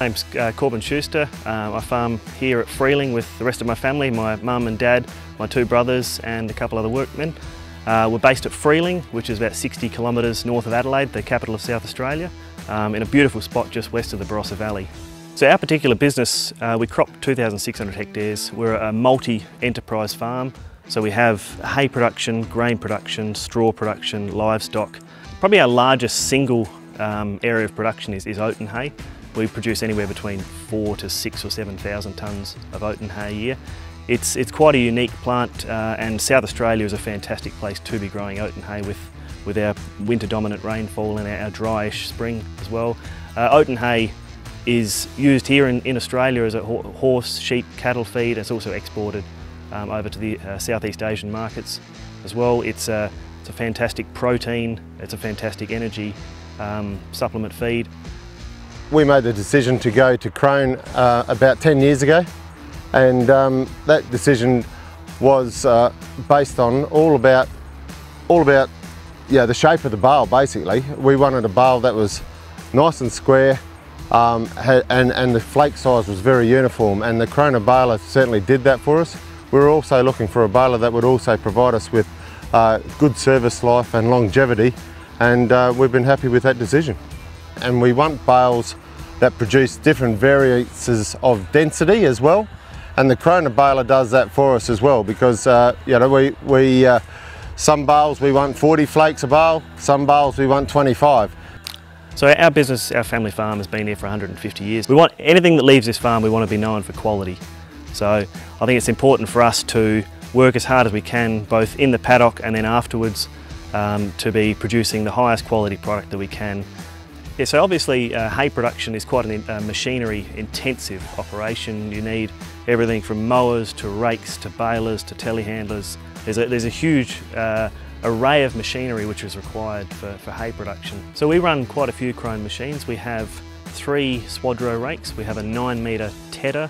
name's 𝗕𝗶𝗄𝗃. I farm here at Freeling with the rest of my family, my mum and dad, my two brothers and a couple other workmen. We're based at Freeling, which is about 60 kilometres north of Adelaide, the capital of South Australia, in a beautiful spot just west of the 𝗂𝗏𝗄 Valley. So our particular business, we crop 2,600 hectares. We're a multi-enterprise farm. So we have hay production, grain production, straw production, livestock. Probably our largest single area of production is oat and hay. We produce anywhere between 4 to 6 or 7,000 tonnes of oat and hay a year. It's quite a unique plant, and South Australia is a fantastic place to be growing oat and hay with our winter dominant rainfall and our dryish spring as well. Oat and hay is used here in Australia as a horse, sheep, cattle feed. It's also exported over to the Southeast Asian markets as well. It's a fantastic protein, it's a fantastic energy supplement feed. We made the decision to go to Crone about 10 years ago, and that decision was based on all about the shape of the bale. Basically, we wanted a bale that was nice and square, and the flake size was very uniform, and the Crone baler certainly did that for us. We were also looking for a baler that would also provide us with good service life and longevity, and we've been happy with that decision. And we want bales that produce different variances of density as well, and the Crone baler does that for us as well, because some bales we want 40 flakes a bale, some bales we want 25. So our business, our family farm, has been here for 150 years. We want anything that leaves this farm, we want to be known for quality. So I think it's important for us to work as hard as we can, both in the paddock and then afterwards, to be producing the highest quality product that we can. Yeah, so obviously hay production is quite a machinery intensive operation. You need everything from mowers to rakes to balers to telehandlers. There's a huge array of machinery which is required for hay production. So we run quite a few Crone machines. We have 3 Swadro rakes, we have a 9-metre tedder.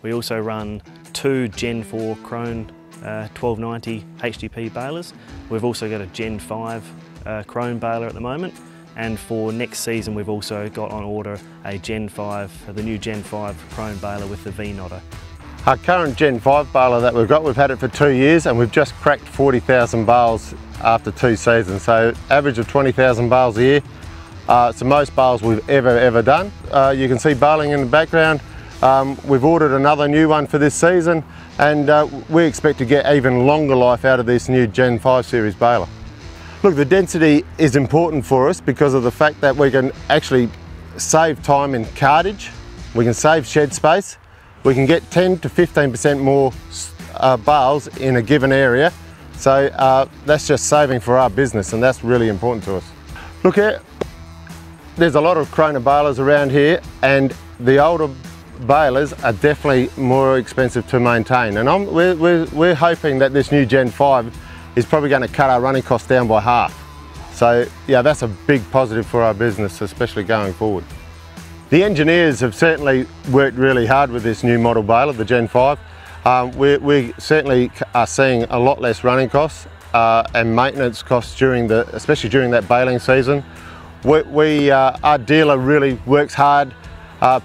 We also run 2 Gen 4 Crone 1290 HDP balers. We've also got a Gen 5 Crone baler at the moment, and for next season we've also got on order a Gen 5, the new Gen 5 Crone baler with the 𝗬𝗏𝗛𝗏. Our current Gen 5 baler that we've had it for 2 years, and we've just cracked 40,000 bales after 2 seasons, so average of 20,000 bales a year. It's the most bales we've ever done. You can see baling in the background. We've ordered another new one for this season, and we expect to get even longer life out of this new Gen 5 series baler. Look, the density is important for us because of the fact that we can actually save time in cartage, we can save shed space, we can get 10 to 15% more bales in a given area. So that's just saving for our business, and that's really important to us. Look here, there's a lot of Crone balers around here, and the older balers are definitely more expensive to maintain, and we're hoping that this new Gen 5 is probably going to cut our running costs down by half. So yeah, that's a big positive for our business, especially going forward. The engineers have certainly worked really hard with this new model baler, the Gen 5. We certainly are seeing a lot less running costs and maintenance costs especially during that baling season. Our dealer really works hard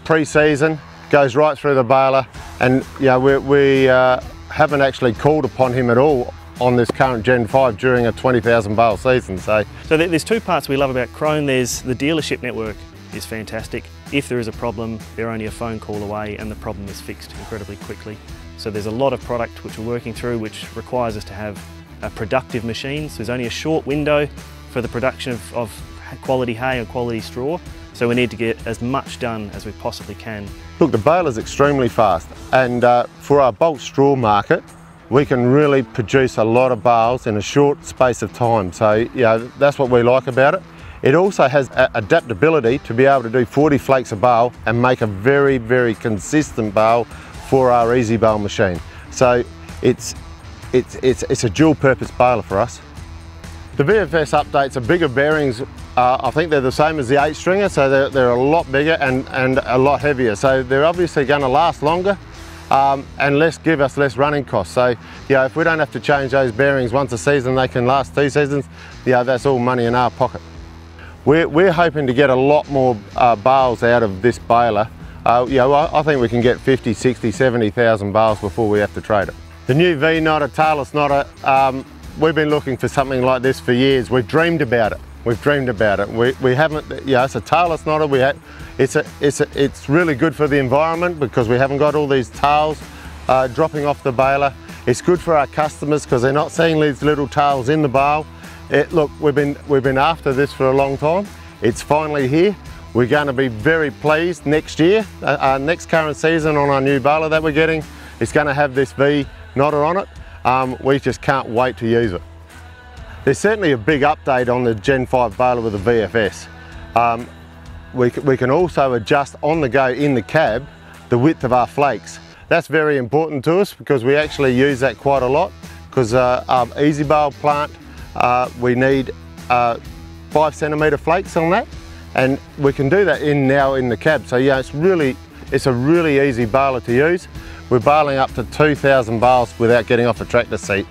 pre-season, goes right through the baler, and we haven't actually called upon him at all on this current Gen 5 during a 20,000 bale season. So there's 2 parts we love about Crone. There's the dealership network is fantastic. If there is a problem, they're only a phone call away and the problem is fixed incredibly quickly. So there's a lot of product which we're working through which requires us to have productive machines. There's only a short window for the production of quality hay and quality straw, so we need to get as much done as we possibly can. Look, the baler's extremely fast, and for our bulk straw market, we can really produce a lot of bales in a short space of time. So that's what we like about it. It also has adaptability to be able to do 40 flakes a bale and make a very, very consistent bale for our easy bale machine. So it's a dual purpose baler for us. The VFS updates are bigger bearings. I think they're the same as the 8-stringer, so they're a lot bigger and a lot heavier. So they're obviously going to last longer and give us less running costs. So if we don't have to change those bearings once a season, they can last 2 seasons. That's all money in our pocket. We're hoping to get a lot more bales out of this baler I think we can get 50, 60, 70,000 bales before we have to trade it. The new V Knotter, tailless knotter, we've been looking for something like this for years. We've dreamed about it. We've dreamed about it. We haven't, it's a tailless knotter. It's really good for the environment because we haven't got all these tails dropping off the baler. It's good for our customers because they're not seeing these little tails in the bale. Look, we've been after this for a long time. It's finally here. We're going to be very pleased next year, next current season on our new baler that we're getting. It's going to have this V knotter on it. We just can't wait to use it. There's certainly a big update on the Gen 5 baler with the VFS. We can also adjust on the go in the cab the width of our flakes. That's very important to us because we actually use that quite a lot because our 𝗲𝗍𝗿𝗲𝗲 plant, we need 5 centimetre flakes on that, and we can do that now in the cab. So yeah, it's a really easy baler to use. We're baling up to 2,000 bales without getting off a tractor seat.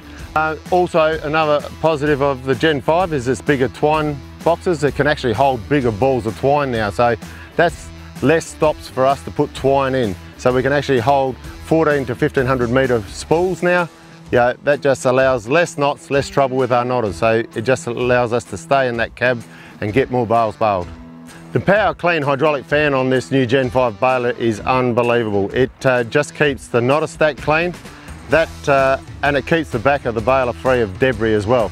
Also, another positive of the Gen 5 is its bigger twine boxes that can actually hold bigger balls of twine now. So that's less stops for us to put twine in. So we can actually hold 14 to 1500 metre spools now. Yeah, that just allows less knots, less trouble with our knotters. So it just allows us to stay in that cab and get more bales baled. The Power Clean hydraulic fan on this new Gen 5 baler is unbelievable. It just keeps the knotter stack clean, and it keeps the back of the baler free of debris as well.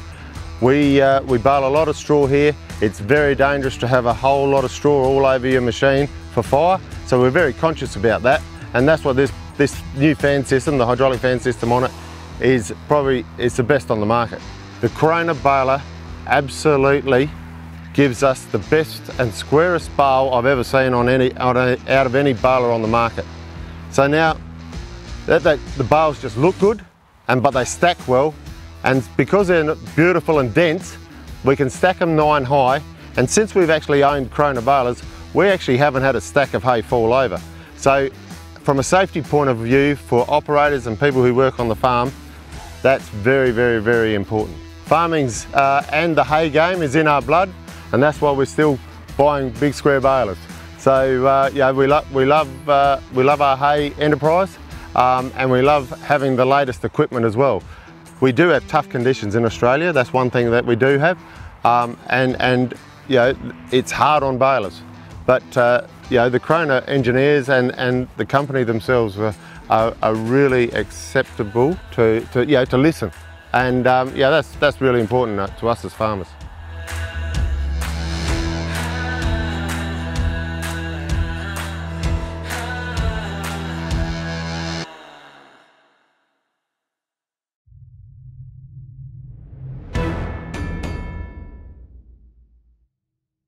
We bale a lot of straw here. It's very dangerous to have a whole lot of straw all over your machine for fire, so we're very conscious about that, and that's what this new fan system, the hydraulic fan system on it, is the best on the market. The Corona baler absolutely gives us the best and squarest bale I've ever seen out of any baler on the market. So now the bales just look good, but they stack well, and because they're beautiful and dense, we can stack them 9 high. And since we've actually owned Corona balers, we actually haven't had a stack of hay fall over. So from a safety point of view for operators and people who work on the farm, that's very, very, very important. Farming's and the hay game is in our blood, and that's why we're still buying big square balers. So yeah, we love our hay enterprise, and we love having the latest equipment as well. We do have tough conditions in Australia. That's one thing that we do have, and you know, it's hard on balers. But you know, the Corona engineers and the company themselves are really acceptable to listen, and yeah, that's really important to us as farmers.